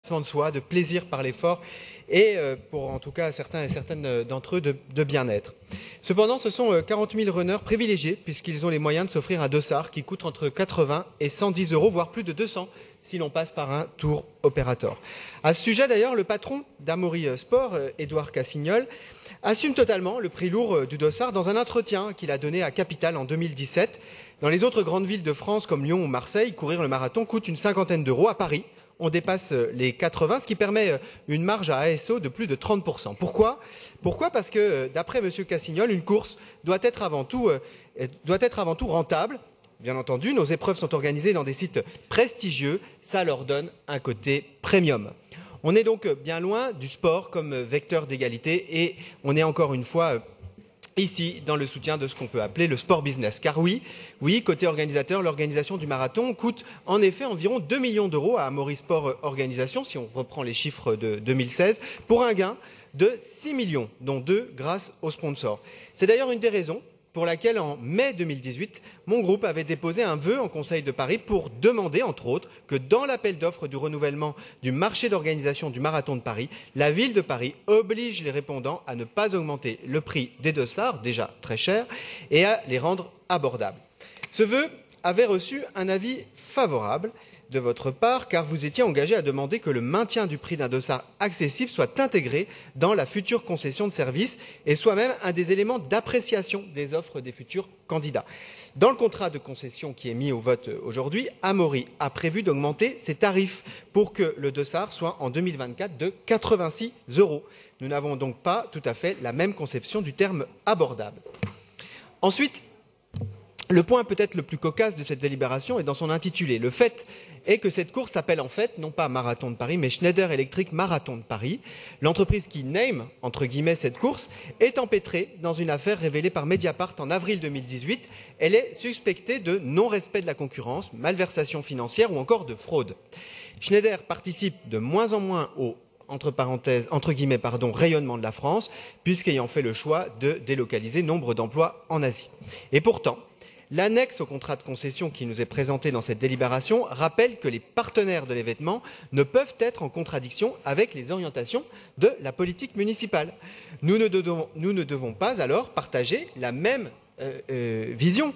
de soi, de plaisir par l'effort et pour en tout cas certains et certaines d'entre eux de bien-être. Cependant, ce sont 40 000 runners privilégiés puisqu'ils ont les moyens de s'offrir un dossard qui coûte entre 80 et 110 €, voire plus de 200 si l'on passe par un tour opérateur. À ce sujet d'ailleurs, le patron d'Amaury Sport, Édouard Cassignol, assume totalement le prix lourd du dossard dans un entretien qu'il a donné à Capital en 2017. Dans les autres grandes villes de France comme Lyon ou Marseille, courir le marathon coûte une cinquantaine d'euros. À Paris, on dépasse les 80, ce qui permet une marge à ASO de plus de 30%. Pourquoi ? Parce que, d'après M. Cassignol, une course doit être avant tout rentable. Bien entendu, nos épreuves sont organisées dans des sites prestigieux, ça leur donne un côté premium. On est donc bien loin du sport comme vecteur d'égalité et on est encore une fois ici dans le soutien de ce qu'on peut appeler le sport business. Car oui, côté organisateur, l'organisation du marathon coûte en effet environ 2 millions d'euros à Amaury Sport Organisation, si on reprend les chiffres de 2016, pour un gain de 6 millions, dont 2 grâce aux sponsors. C'est d'ailleurs une des raisons pour laquelle, en mai 2018, mon groupe avait déposé un vœu en Conseil de Paris pour demander, entre autres, que dans l'appel d'offres du renouvellement du marché d'organisation du Marathon de Paris, la ville de Paris oblige les répondants à ne pas augmenter le prix des dossards, déjà très chers, et à les rendre abordables. Ce vœu avait reçu un avis favorable de votre part, car vous étiez engagé à demander que le maintien du prix d'un dossard accessible soit intégré dans la future concession de services et soit même un des éléments d'appréciation des offres des futurs candidats. Dans le contrat de concession qui est mis au vote aujourd'hui, Amaury a prévu d'augmenter ses tarifs pour que le dossard soit en 2024 de 86 €. Nous n'avons donc pas tout à fait la même conception du terme abordable. Ensuite, le point peut-être le plus cocasse de cette délibération est dans son intitulé. Le fait est que cette course s'appelle en fait non pas Marathon de Paris, mais Schneider Electric Marathon de Paris. L'entreprise qui name, entre guillemets, cette course est empêtrée dans une affaire révélée par Mediapart en avril 2018. Elle est suspectée de non-respect de la concurrence, malversation financière ou encore de fraude. Schneider participe de moins en moins au entre guillemets, rayonnement de la France, puisqu'ayant fait le choix de délocaliser nombre d'emplois en Asie. Et pourtant, l'annexe au contrat de concession qui nous est présenté dans cette délibération rappelle que les partenaires de l'événement ne peuvent être en contradiction avec les orientations de la politique municipale. Nous ne devons pas alors partager la même vision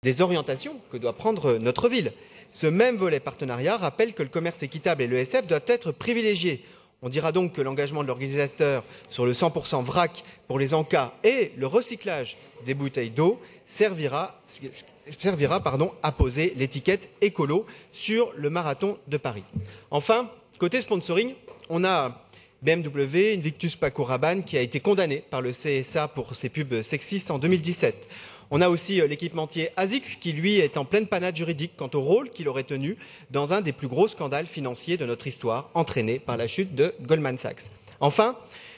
des orientations que doit prendre notre ville. Ce même volet partenariat rappelle que le commerce équitable et l'ESF doivent être privilégiés. On dira donc que l'engagement de l'organisateur sur le 100% vrac pour les encas et le recyclage des bouteilles d'eau servira à poser l'étiquette écolo sur le marathon de Paris. Enfin, côté sponsoring, on a BMW, Invictus Paco Rabanne qui a été condamné par le CSA pour ses pubs sexistes en 2017. On a aussi l'équipementier ASICS qui, lui, est en pleine panade juridique quant au rôle qu'il aurait tenu dans un des plus gros scandales financiers de notre histoire, entraîné par la chute de Goldman Sachs. Enfin,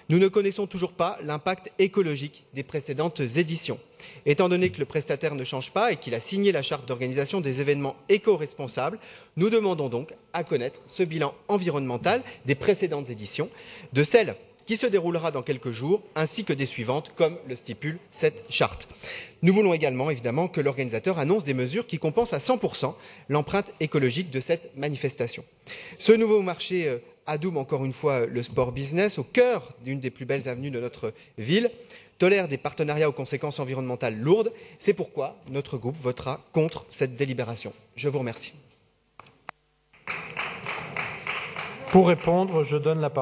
nous ne connaissons toujours pas l'impact écologique des précédentes éditions. Étant donné que le prestataire ne change pas et qu'il a signé la charte d'organisation des événements éco-responsables, nous demandons donc à connaître ce bilan environnemental des précédentes éditions, de celles qui se déroulera dans quelques jours, ainsi que des suivantes, comme le stipule cette charte. Nous voulons également, évidemment, que l'organisateur annonce des mesures qui compensent à 100% l'empreinte écologique de cette manifestation. Ce nouveau marché adoube encore une fois le sport business au cœur d'une des plus belles avenues de notre ville, tolère des partenariats aux conséquences environnementales lourdes. C'est pourquoi notre groupe votera contre cette délibération. Je vous remercie. Pour répondre, je donne la parole.